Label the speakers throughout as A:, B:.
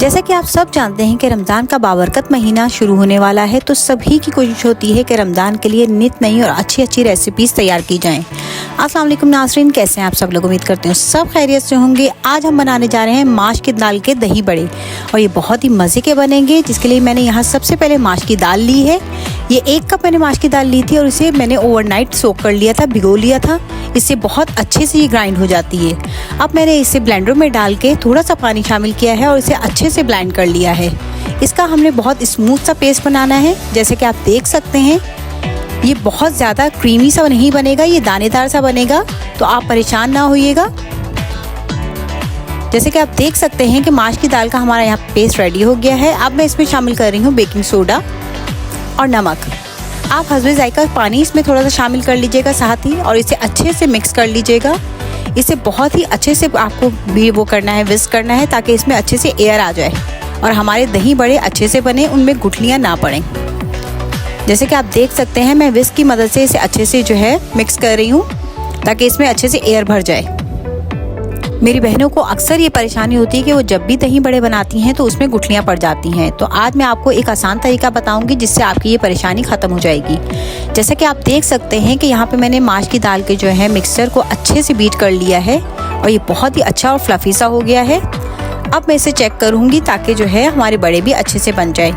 A: जैसा कि आप सब जानते हैं कि रमज़ान का बाबरकत महीना शुरू होने वाला है, तो सभी की कोशिश होती है कि रमज़ान के लिए नित नई और अच्छी अच्छी रेसिपीज़ तैयार की जाएं। अस्सलाम वालेकुम नाज़रीन, कैसे हैं आप सब लोग? उम्मीद करते हैं सब खैरियत से होंगे। आज हम बनाने जा रहे हैं माश की दाल के दही बड़े, और ये बहुत ही मज़े के बनेंगे। जिसके लिए मैंने यहाँ सबसे पहले माश की दाल ली है। ये 1 कप मैंने माश की दाल ली थी और इसे मैंने ओवरनाइट सोक कर लिया था, भिगो लिया था। इससे बहुत अच्छे से ये ग्राइंड हो जाती है। अब मैंने इसे ब्लेंडर में डाल के थोड़ा सा पानी शामिल किया है और इसे अच्छे से ब्लेंड कर लिया है। इसका हमने बहुत स्मूथ सा पेस्ट बनाना है। जैसे कि आप देख सकते हैं, ये बहुत ज़्यादा क्रीमी सा नहीं बनेगा, ये दानेदार सा बनेगा, तो आप परेशान ना होइएगा। जैसे कि आप देख सकते हैं कि माश की दाल का हमारा यहाँ पेस्ट रेडी हो गया है। अब मैं इसमें शामिल कर रही हूँ बेकिंग सोडा और नमक। आप हस्बे जायका पानी इसमें थोड़ा सा शामिल कर लीजिएगा साथ ही, और इसे अच्छे से मिक्स कर लीजिएगा। इसे बहुत ही अच्छे से आपको भी वो करना है, विस्क करना है, ताकि इसमें अच्छे से एयर आ जाए और हमारे दही बड़े अच्छे से बने, उनमें गुठलियाँ ना पड़ें। जैसे कि आप देख सकते हैं, मैं विस्क की मदद से इसे अच्छे से जो है मिक्स कर रही हूँ, ताकि इसमें अच्छे से एयर भर जाए। मेरी बहनों को अक्सर ये परेशानी होती है कि वो जब भी दही बड़े बनाती हैं तो उसमें गुठलियाँ पड़ जाती हैं। तो आज मैं आपको एक आसान तरीका बताऊंगी जिससे आपकी ये परेशानी ख़त्म हो जाएगी। जैसा कि आप देख सकते हैं कि यहाँ पे मैंने माश की दाल के जो है मिक्सचर को अच्छे से बीट कर लिया है, और ये बहुत ही अच्छा और फ्लफी सा हो गया है। अब मैं इसे चेक करूँगी ताकि जो है हमारे बड़े भी अच्छे से बन जाए।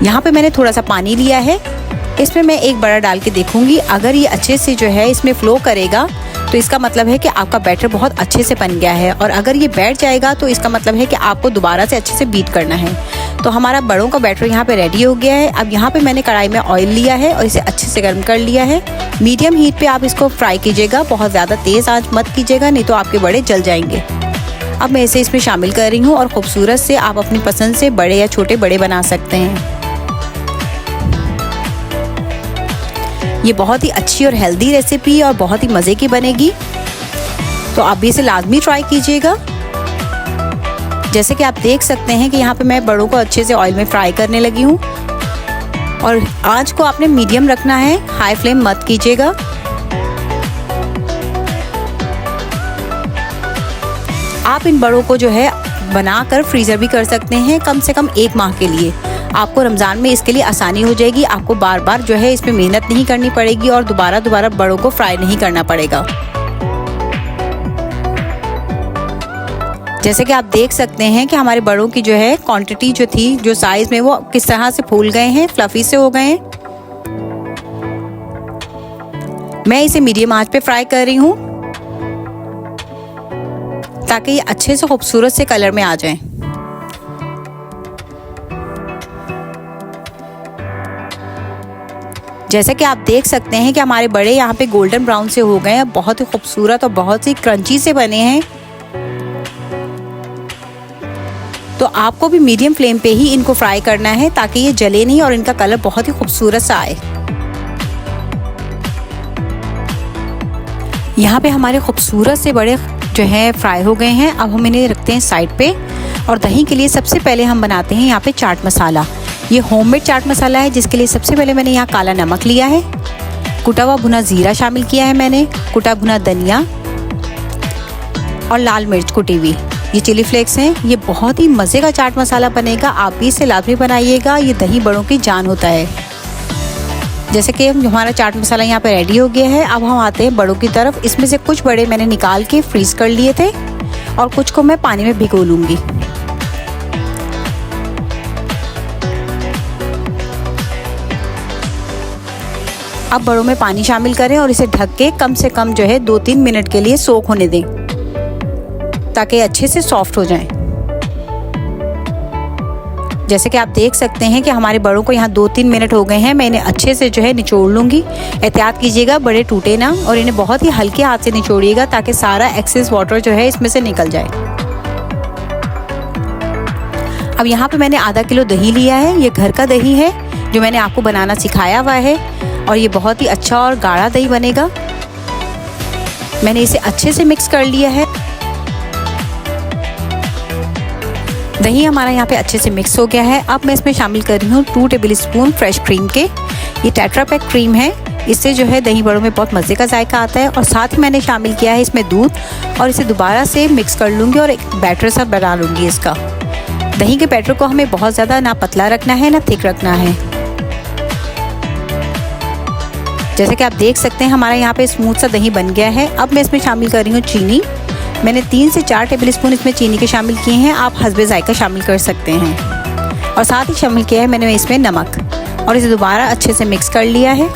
A: यहाँ पे मैंने थोड़ा सा पानी लिया है, इसमें मैं एक बड़ा डाल के देखूंगी। अगर ये अच्छे से जो है इसमें फ्लो करेगा तो इसका मतलब है कि आपका बैटर बहुत अच्छे से बन गया है, और अगर ये बैठ जाएगा तो इसका मतलब है कि आपको दोबारा से अच्छे से बीट करना है। तो हमारा बड़ों का बैटर यहाँ पे रेडी हो गया है। अब यहाँ पे मैंने कढ़ाई में ऑयल लिया है और इसे अच्छे से गर्म कर लिया है। मीडियम हीट पे आप इसको फ्राई कीजिएगा, बहुत ज़्यादा तेज़ आंच मत कीजिएगा, नहीं तो आपके बड़े जल जाएंगे। अब मैं इसे इसमें शामिल कर रही हूँ, और खूबसूरत से आप अपनी पसंद से बड़े या छोटे बड़े बना सकते हैं। ये बहुत ही अच्छी और हेल्दी रेसिपी और बहुत ही मज़े की बनेगी, तो आप भी इसे लाजमी ट्राई कीजिएगा। जैसे कि आप देख सकते हैं कि यहाँ पे मैं बड़ों को अच्छे से ऑयल में फ्राई करने लगी हूँ, और आंच को आपने मीडियम रखना है, हाई फ्लेम मत कीजिएगा। आप इन बड़ों को जो है बनाकर फ्रीज़र भी कर सकते हैं, कम से कम 1 माह के लिए। आपको रमज़ान में इसके लिए आसानी हो जाएगी। आपको बार बार जो है इसमें मेहनत नहीं करनी पड़ेगी, और दोबारा बड़ों को फ्राई नहीं करना पड़ेगा। जैसे कि आप देख सकते हैं कि हमारे बड़ों की जो है क्वांटिटी जो थी, जो साइज़ में, वो किस तरह से फूल गए हैं, फ्लफी से हो गए हैं। मैं इसे मीडियम आंच पे फ्राई कर रही हूँ, ताकि ये अच्छे से खूबसूरत से कलर में आ जाएं। जैसे कि आप देख सकते हैं कि हमारे बड़े यहाँ पे गोल्डन ब्राउन से हो गए हैं, बहुत ही खूबसूरत और बहुत ही क्रंची से बने हैं। तो आपको भी मीडियम फ्लेम पे ही इनको फ्राई करना है, ताकि ये जले नहीं और इनका कलर बहुत ही खूबसूरत सा आए। यहाँ पे हमारे खूबसूरत से बड़े जो है फ्राई हो गए हैं। अब हम इन्हें रखते हैं साइड पे, और दही के लिए सबसे पहले हम बनाते हैं यहाँ पे चाट मसाला। ये होममेड चाट मसाला है, जिसके लिए सबसे पहले मैंने यहाँ काला नमक लिया है, कुटा हुआ भुना जीरा शामिल किया है मैंने, कुटा भुना धनिया और लाल मिर्च कुटी हुई, ये चिली फ्लेक्स हैं। ये बहुत ही मज़े का चाट मसाला बनेगा, आप भी इसे लाजमी बनाइएगा। ये दही बड़ों की जान होता है। जैसे कि हमारा चाट मसाला यहाँ पे रेडी हो गया है। अब हम आते हैं बड़ों की तरफ। इसमें से कुछ बड़े मैंने निकाल के फ्रीज़ कर लिए थे, और कुछ को मैं पानी में भिगो लूँगी। अब बड़ों में पानी शामिल करें और इसे ढक के कम से कम जो है 2-3 मिनट के लिए सोक होने दें, ताकि अच्छे से सॉफ्ट हो जाएं। जैसे कि आप देख सकते हैं कि हमारे बड़ों को यहाँ 2-3 मिनट हो गए हैं। मैं इन्हें अच्छे से जो है निचोड़ लूँगी। एहतियात कीजिएगा बड़े टूटे ना, और इन्हें बहुत ही हल्के हाथ से निचोड़िएगा, ताकि सारा एक्सेस वाटर जो है इसमें से निकल जाए। अब यहाँ पे मैंने आधा किलो दही लिया है। ये घर का दही है जो मैंने आपको बनाना सिखाया हुआ है, और ये बहुत ही अच्छा और गाढ़ा दही बनेगा। मैंने इसे अच्छे से मिक्स कर लिया है। दही हमारा यहाँ पे अच्छे से मिक्स हो गया है। अब मैं इसमें शामिल कर रही हूँ 2 टेबल स्पून फ्रेश क्रीम के। ये टेट्रा पैक क्रीम है, इससे जो है दही बड़ों में बहुत मज़े का जायका आता है। और साथ ही मैंने शामिल किया है इसमें दूध और इसे दोबारा से मिक्स कर लूँगी और एक बैटर सा बना लूँगी इसका। दही के बैटर को हमें बहुत ज़्यादा ना पतला रखना है ना थिक रखना है। जैसे कि आप देख सकते हैं हमारा यहाँ पे स्मूथ सा दही बन गया है। अब मैं इसमें शामिल कर रही हूँ चीनी। मैंने 3 से 4 टेबलस्पून इसमें चीनी के शामिल किए हैं, आप हस्बे जायका शामिल कर सकते हैं। और साथ ही शामिल किया है मैंने इसमें नमक और इसे दोबारा अच्छे से मिक्स कर लिया है।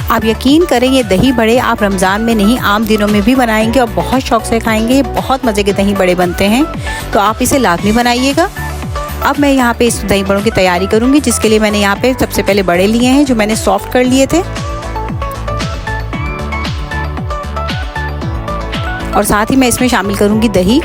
A: आप यकीन करें ये दही बड़े आप रमज़ान में नहीं आम दिनों में भी बनाएंगे और बहुत शौक़ से खाएंगे। ये बहुत मज़े के दही बड़े बनते हैं, तो आप इसे लाजमी बनाइएगा। अब मैं यहाँ पे इस दही बड़ों की तैयारी करूँगी, जिसके लिए मैंने यहाँ पे सबसे पहले बड़े लिए हैं जो मैंने सॉफ्ट कर लिए थे। और साथ ही मैं इसमें शामिल करूँगी दही।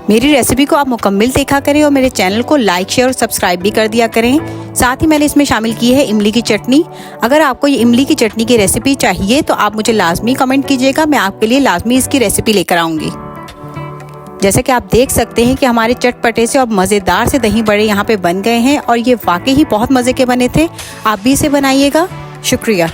A: मेरी रेसिपी को आप मुकम्मल देखा करें और मेरे चैनल को लाइक शेयर और सब्सक्राइब भी कर दिया करें। साथ ही मैंने इसमें शामिल की है इमली की चटनी। अगर आपको ये इमली की चटनी की रेसिपी चाहिए तो आप मुझे लाजमी कमेंट कीजिएगा, मैं आपके लिए लाजमी इसकी रेसिपी लेकर आऊँगी। जैसे कि आप देख सकते हैं कि हमारे चटपटे से और मज़ेदार से दही बड़े यहाँ पे बन गए हैं और ये वाकई ही बहुत मज़े के बने थे। आप भी इसे बनाइएगा। शुक्रिया।